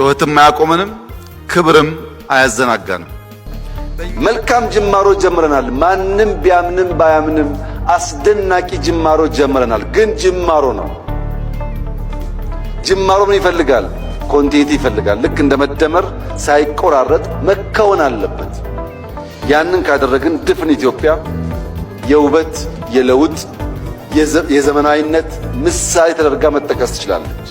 ጩኸትም አያቆመንም፣ ክብርም አያዘናጋንም። መልካም ጅማሮ ጀምረናል። ማንም ቢያምንም ባያምንም አስደናቂ ጅማሮ ጀምረናል። ግን ጅማሮ ነው። ጅማሮ ምን ይፈልጋል? ኮንቲኒቲ ይፈልጋል። ልክ እንደ መደመር ሳይቆራረጥ መከወን አለበት። ያንን ካደረግን ድፍን ኢትዮጵያ የውበት፣ የለውጥ፣ የዘመናዊነት ምሳሌ ተደርጋ መጠቀስ ትችላለች።